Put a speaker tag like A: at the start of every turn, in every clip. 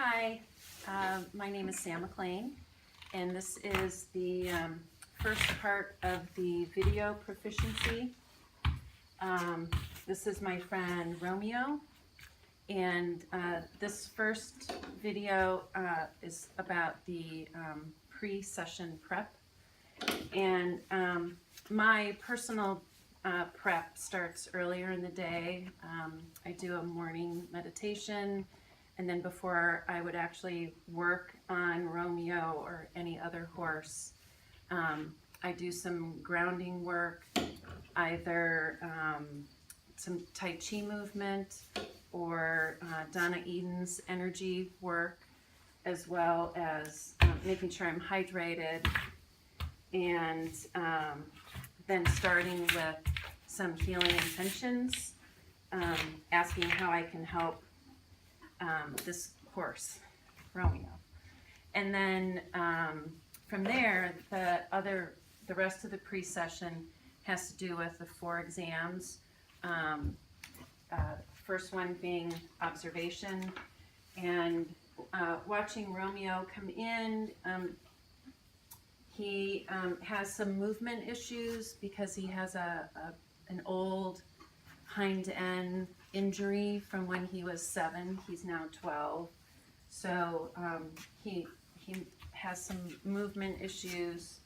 A: Hi, my name is Sam McLean, and this is the first part of the video proficiency. This is my friend Romeo, and this first video is about the pre-session prep. And my personal prep starts earlier in the day. I do a morning meditation, and then before I would actually work on Romeo or any other horse, I do some grounding work, either some Tai Chi movement or Donna Eden's energy work, as well as making sure I'm hydrated, and then starting with some healing intentions, asking how I can help this horse, Romeo. And then from there, the rest of the pre-session has to do with the 4 exams. First one being observation, and watching Romeo come in. He has some movement issues because he has an old hind end injury from when he was 7. He's now 12. So he has some movement issues,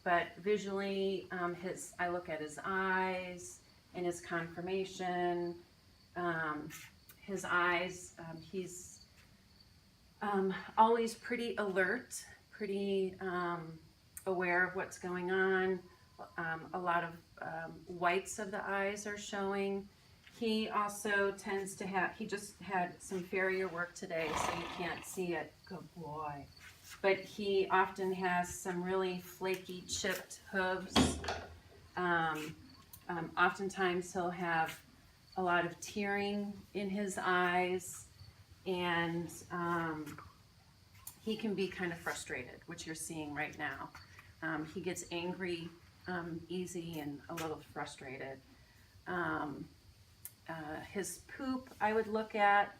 A: but visually, I look at his eyes and his conformation. His eyes, he's always pretty alert, pretty aware of what's going on. A lot of whites of the eyes are showing. He also tends to have, he just had some farrier work today, so you can't see it. Good boy. But he often has some really flaky, chipped hooves. Oftentimes he'll have a lot of tearing in his eyes, and he can be kind of frustrated, which you're seeing right now. He gets angry easy and a little frustrated. His poop I would look at.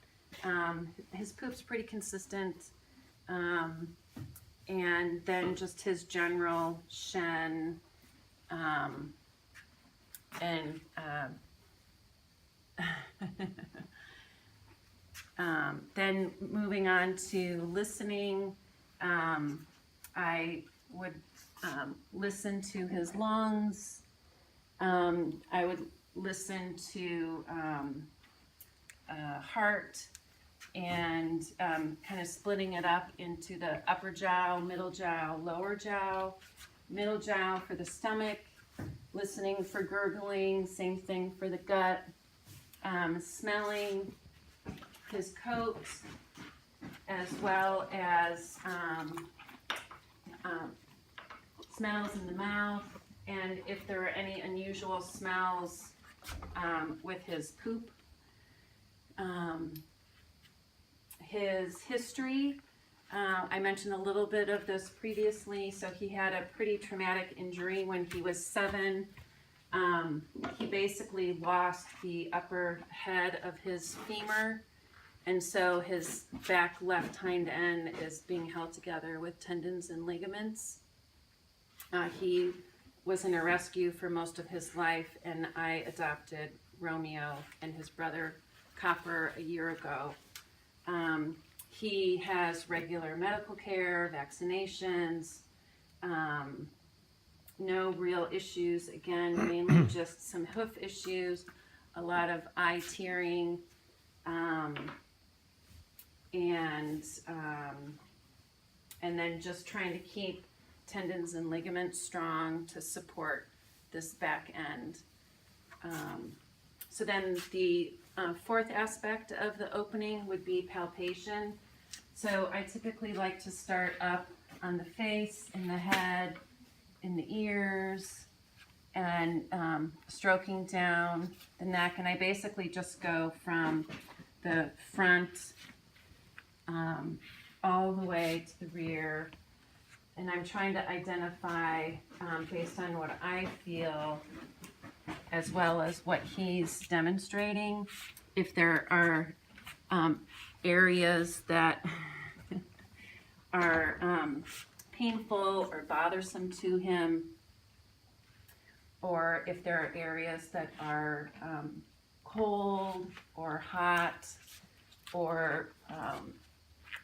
A: His poop's pretty consistent. And then just his general shen, and then moving on to listening, I would listen to his lungs. I would listen to heart, and kind of splitting it up into the upper jowl, middle jowl, lower jowl. Middle jowl for the stomach, listening for gurgling, same thing for the gut. Smelling his coat, as well as smells in the mouth, and if there are any unusual smells with his poop. His history, I mentioned a little bit of this previously. So he had a pretty traumatic injury when he was 7. He basically lost the upper head of his femur, and so his back left hind end is being held together with tendons and ligaments. He was in a rescue for most of his life, and I adopted Romeo and his brother Copper a year ago. He has regular medical care, vaccinations, no real issues, again, mainly just some hoof issues, a lot of eye tearing, and then just trying to keep tendons and ligaments strong to support this back end. So then the 4th aspect of the opening would be palpation. So I typically like to start up on the face, in the head, in the ears, and stroking down the neck. And I basically just go from the front all the way to the rear. And I'm trying to identify, based on what I feel, as well as what he's demonstrating, if there are areas that are painful or bothersome to him, or if there are areas that are cold or hot, or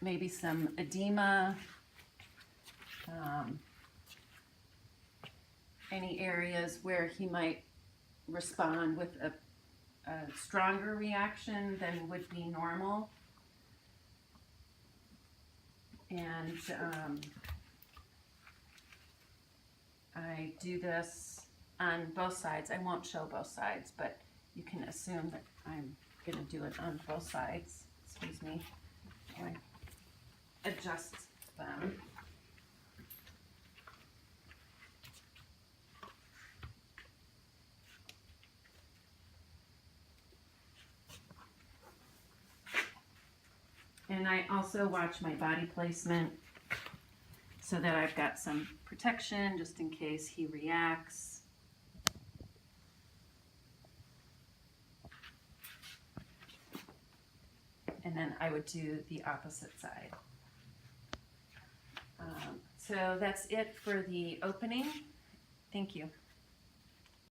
A: maybe some edema, any areas where he might respond with a stronger reaction than would be normal. And I do this on both sides. I won't show both sides, but you can assume that I'm going to do it on both sides. Excuse me. I adjust them. And I also watch my body placement so that I've got some protection just in case he reacts. And then I would do the opposite side. So that's it for the opening. Thank you.